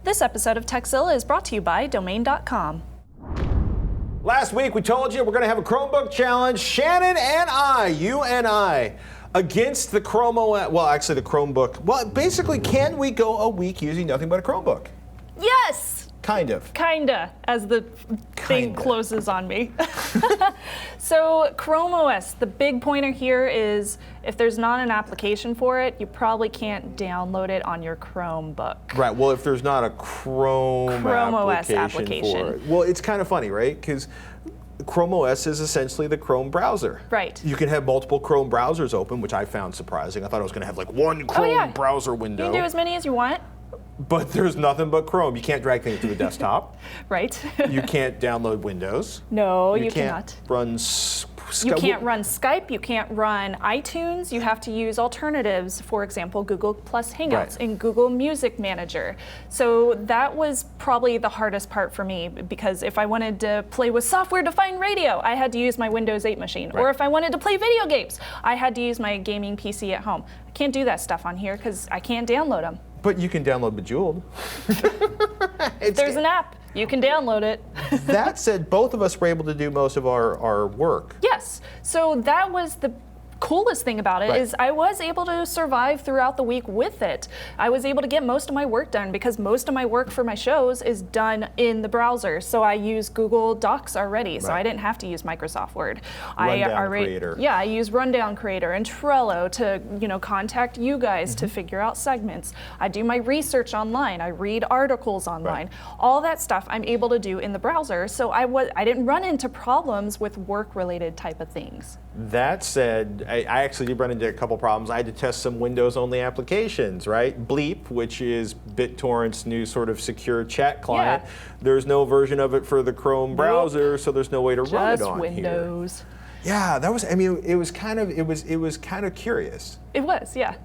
This episode of Tekzilla is brought to you by Domain.com. Last week we told you we're going to have a Chromebook challenge. Shannon and I, you and I, against the Chrome OS, well actually the Chromebook. Well, basically, can we go a week using nothing but a Chromebook? Yes! Kind of. Kinda, as the thing closes on me. So Chrome OS, the big pointer here is if there's not an application for it, you probably can't download it on your Chromebook. Right, well if there's not a Chrome OS application for it. Well, it's kind of funny, right? Because Chrome OS is essentially the Chrome browser. Right. You can have multiple Chrome browsers open, which I found surprising. I thought I was going to have like one Chrome browser window. You can do as many as you want. But there's nothing but Chrome. You can't drag things to the desktop. Right. You can't download Windows. No, you can't cannot. Run You can't run Skype, you can't run iTunes, you have to use alternatives, for example, Google Plus Hangouts and Google Music Manager. So that was probably the hardest part for me, because if I wanted to play with software-defined radio, I had to use my Windows 8 machine. Or if I wanted to play video games, I had to use my gaming PC at home. I can't do that stuff on here because I can't download them. But you can download Bejeweled. There's an app. You can download it. That said, both of us were able to do most of our work. Yes. So that was the coolest thing about it is I was able to survive throughout the week with it. I was able to get most of my work done because most of my work for my shows is done in the browser. So I use Google Docs already, so I didn't have to use Microsoft Word. Creator. Yeah, I use Rundown Creator and Trello to contact you guys to figure out segments. I do my research online. I read articles online. All that stuff I'm able to do in the browser. So I didn't run into problems with work-related type of things. That said, I actually did run into a couple problems. I had to test some Windows-only applications, right? Bleep, which is BitTorrent's new sort of secure chat client. Yeah. There's no version of it for the Chrome browser, so there's no way to run it on Windows. Here. Yeah, that was. I mean, it was kind of curious. It was, yeah.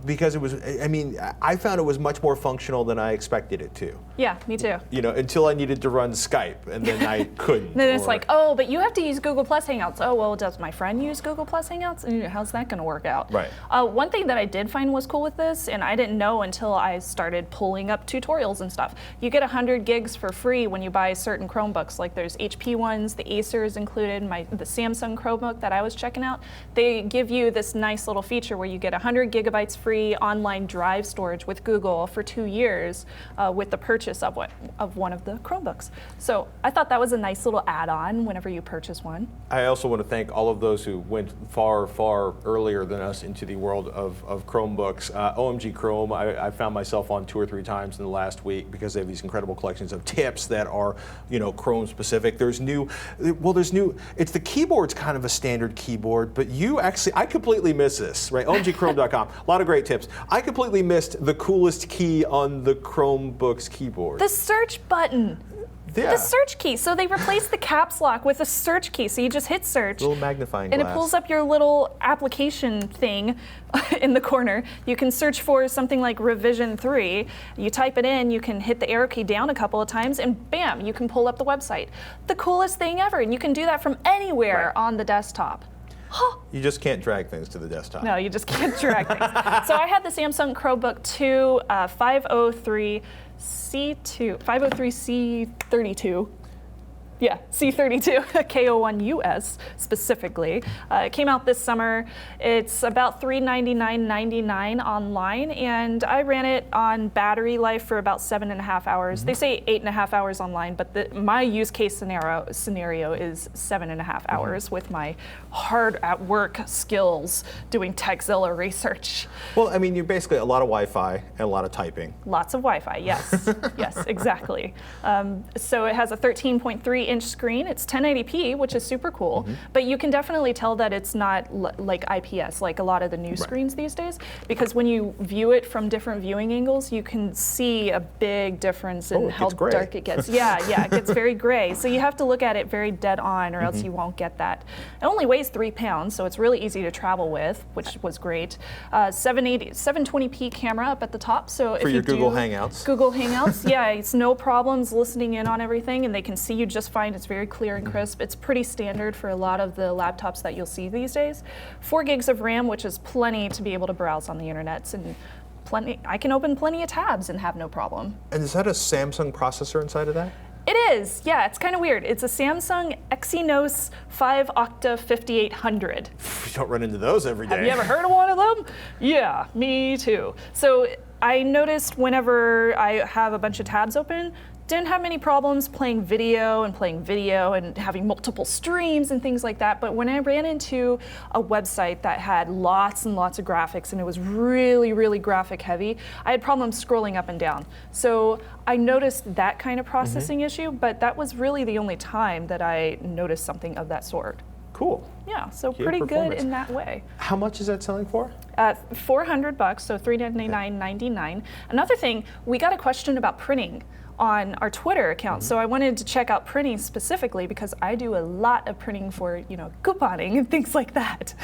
Because it was. I mean, I found it was much more functional than I expected it to. Yeah, me too. Until I needed to run Skype, and then I couldn't. Then it's like, oh, but you have to use Google Plus Hangouts. Oh, well, does my friend use Google Plus Hangouts? How's that going to work out? Right. One thing that I did find was cool with this, and I didn't know until I started pulling up tutorials and stuff. You get 100 gigs for free when you buy certain Chromebooks. Like there's HP ones, the Acer is included, the Samsung Chromebook that I was checking out. They give you this nice little feature where you get 100 gigabytes free online drive storage with Google for 2 years with the purchase of one of the Chromebooks. So I thought that was a nice little add-on whenever you purchase one. I also want to thank all of those who went far, far earlier than us into the world of Chromebooks. OMG Chrome, I found myself on 2 or 3 times in the last week because they have these incredible collections of tips that are, Chrome specific. It's the keyboard's kind of a standard keyboard, but I completely miss this, right? OMGChrome.com, a lot of great tips. I completely missed the coolest key on the Chromebook's keyboard. The search button. Yeah. The search key. So they replaced the caps lock with a search key. So you just hit search. Little magnifying glass. And it pulls up your little application thing in the corner. You can search for something like revision 3. You type it in, you can hit the arrow key down a couple of times, and bam, you can pull up the website. The coolest thing ever. And you can do that from anywhere on the desktop. You just can't drag things to the desktop. No, you just can't drag things. So I had the Samsung Chromebook 2 503C32. Yeah, C32, K01US specifically. It came out this summer. It's about $399.99 online, and I ran it on battery life for about 7.5 hours. They say 8.5 hours online, but my use case scenario is 7.5 hours with my hard at work skills doing Tekzilla research. Well, I mean, you're basically a lot of Wi-Fi and a lot of typing. Lots of Wi-Fi, yes. Yes, exactly. So it has a 13.3-inch screen. It's 1080p, which is super cool, but you can definitely tell that it's not like IPS, like a lot of the new screens these days, because when you view it from different viewing angles, you can see a big difference in how dark it gets. Yeah, it gets very gray. So you have to look at it very dead on, or else you won't get that. It only weighs 3 pounds, so it's really easy to travel with, which was great. 720p camera up at the top, so for your Google Hangouts. Google Hangouts, yeah, it's no problems listening in on everything, and they can see you just fine. It's very clear and crisp. It's pretty standard for a lot of the laptops that you'll see these days. 4 gigs of RAM, which is plenty to be able to browse on the internet and I can open plenty of tabs and have no problem. And is that a Samsung processor inside of that? It is, yeah, it's kind of weird. It's a Samsung Exynos 5-Octa 5800. You don't run into those every day. Have you ever heard of one of them? Yeah, me too. So I noticed whenever I have a bunch of tabs open, didn't have many problems playing video and having multiple streams and things like that. But when I ran into a website that had lots and lots of graphics and it was really, really graphic heavy, I had problems scrolling up and down. So I noticed that kind of processing issue, but that was really the only time that I noticed something of that sort. Cool. Yeah, so pretty good in that way. How much is that selling for? $400, so $399.99. Another thing, we got a question about printing on our Twitter account, so I wanted to check out printing specifically because I do a lot of printing for, couponing and things like that.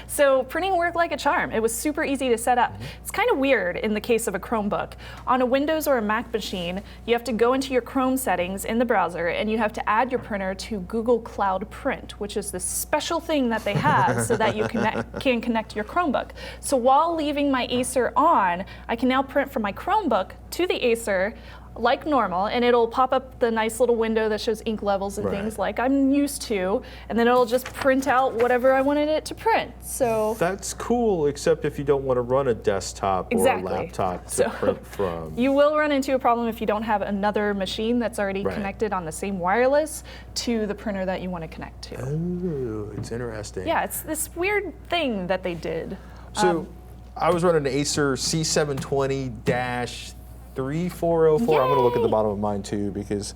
So printing worked like a charm. It was super easy to set up. It's kind of weird in the case of a Chromebook. On a Windows or a Mac machine, you have to go into your Chrome settings in the browser and you have to add your printer to Google Cloud Print, which is this special thing that they have so that you can connect your Chromebook. So while leaving my Acer on, I can now print from my Chromebook to the Acer like normal, and it'll pop up the nice little window that shows ink levels and things like I'm used to, and then it'll just print out whatever I wanted it to print. So that's cool, except if you don't want to run a desktop or a laptop to print from. You will run into a problem if you don't have another machine that's already connected on the same wireless to the printer that you want to connect to. Oh, it's interesting. Yeah, it's this weird thing that they did. So I was running an Acer C720 3404. I'm going to look at the bottom of mine too because.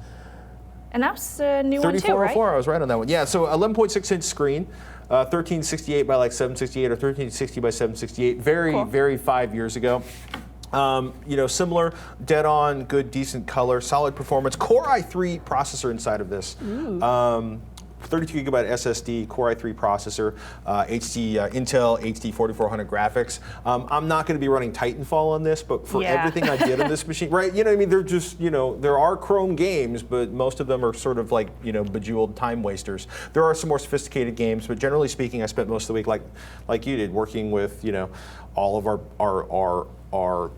And that's a new one too, right? 3404. I was right on that one. Yeah. So 11.6-inch screen, 1368 by like 768 or 1360 by 768. Very, cool. Very 5 years ago. Similar, dead on, good, decent color, solid performance. Core i3 processor inside of this. 32 gigabyte SSD, Core i3 processor, Intel HD 4400 graphics. I'm not going to be running Titanfall on this, but for everything I did on this machine, right? You know what I mean? They're just, there are Chrome games, but most of them are sort of like, bejeweled time wasters. There are some more sophisticated games, but generally speaking, I spent most of the week like you did, working with, all of our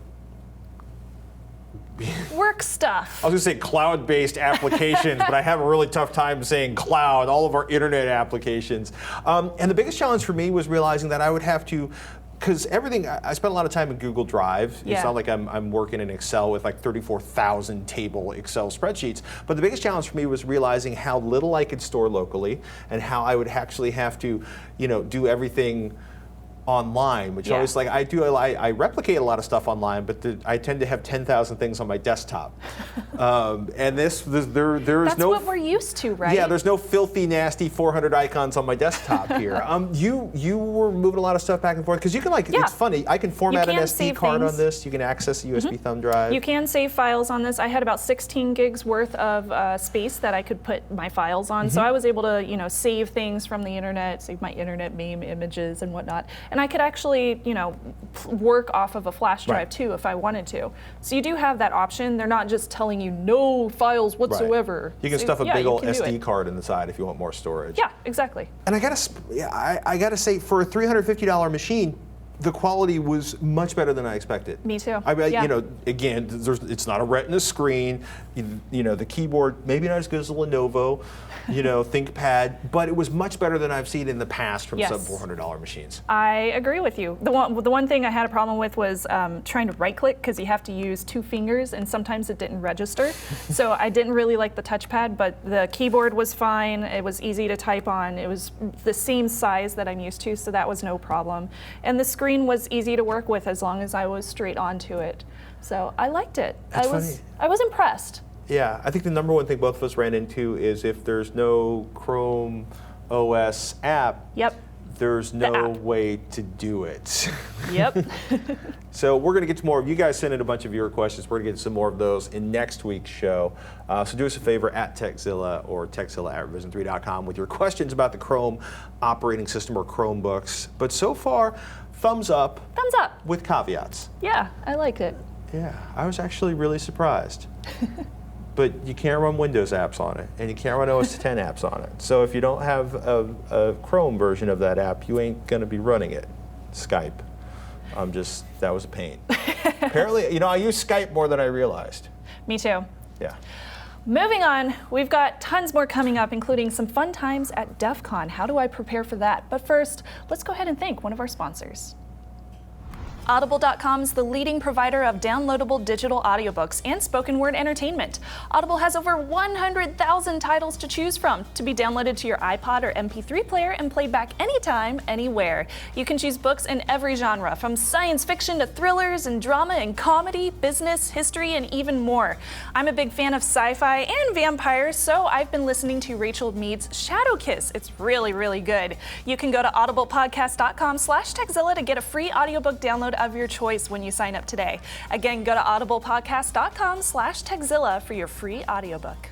work stuff. I was going to say cloud-based applications, but I have a really tough time saying cloud, all of our internet applications. And the biggest challenge for me was realizing that I would have to, because everything, I spent a lot of time in Google Drive. It's not like I'm working in Excel with like 34,000 table Excel spreadsheets. But the biggest challenge for me was realizing how little I could store locally and how I would actually have to, do everything online, which always I replicate a lot of stuff online, but I tend to have 10,000 things on my desktop. And there is That's no. what we're used to, right? Yeah, there's no filthy, nasty 400 icons on my desktop here. You were moving a lot of stuff back and forth because you can it's funny. I can format an SD card on this. You can access a USB thumb drive. You can save files on this. I had about 16 gigs worth of space that I could put my files on, so I was able to save things from the internet, save my internet meme images and whatnot. And I could actually, work off of a flash drive too if I wanted to. So you do have that option. They're not just telling you no files whatsoever. You can stuff a big old SD card in the side if you want more storage. Yeah, exactly. And I gotta say, for a $350 machine, the quality was much better than I expected. Me too. Again, it's not a Retina screen. The keyboard maybe not as good as the Lenovo, ThinkPad, but it was much better than I've seen in the past from sub $400 machines. I agree with you. The one thing I had a problem with was trying to right-click because you have to use 2 fingers, and sometimes it didn't register. So I didn't really like the touchpad, but the keyboard was fine. It was easy to type on. It was the same size that I'm used to, so that was no problem. And the screen was easy to work with as long as I was straight onto it. So I liked it. I was impressed. Yeah, I think the number one thing both of us ran into is if there's no Chrome OS app, there's no way to do it. Yep. So we're going to get to more of you guys sent in a bunch of your questions. We're going to get some more of those in next week's show. So do us a favor at Tekzilla or Tekzilla@revision3.com with your questions about the Chrome operating system or Chromebooks. But so far, thumbs up. Thumbs up. With caveats. Yeah, I liked it. Yeah, I was actually really surprised. But you can't run Windows apps on it, and you can't run OS X apps on it. So if you don't have a Chrome version of that app, you ain't going to be running it. Skype. That was a pain. Apparently, you know, I use Skype more than I realized. Me too. Yeah. Moving on, we've got tons more coming up, including some fun times at DEF CON. How do I prepare for that? But first, let's go ahead and thank one of our sponsors. Audible.com is the leading provider of downloadable digital audiobooks and spoken word entertainment. Audible has over 100,000 titles to choose from to be downloaded to your iPod or MP3 player and played back anytime, anywhere. You can choose books in every genre, from science fiction to thrillers and drama and comedy, business, history, and even more. I'm a big fan of sci-fi and vampires, so I've been listening to Rachel Mead's Shadow Kiss. It's really, really good. You can go to audiblepodcast.com/Tekzilla to get a free audiobook download of your choice when you sign up today. Again, go to audiblepodcast.com/Tekzilla for your free audiobook.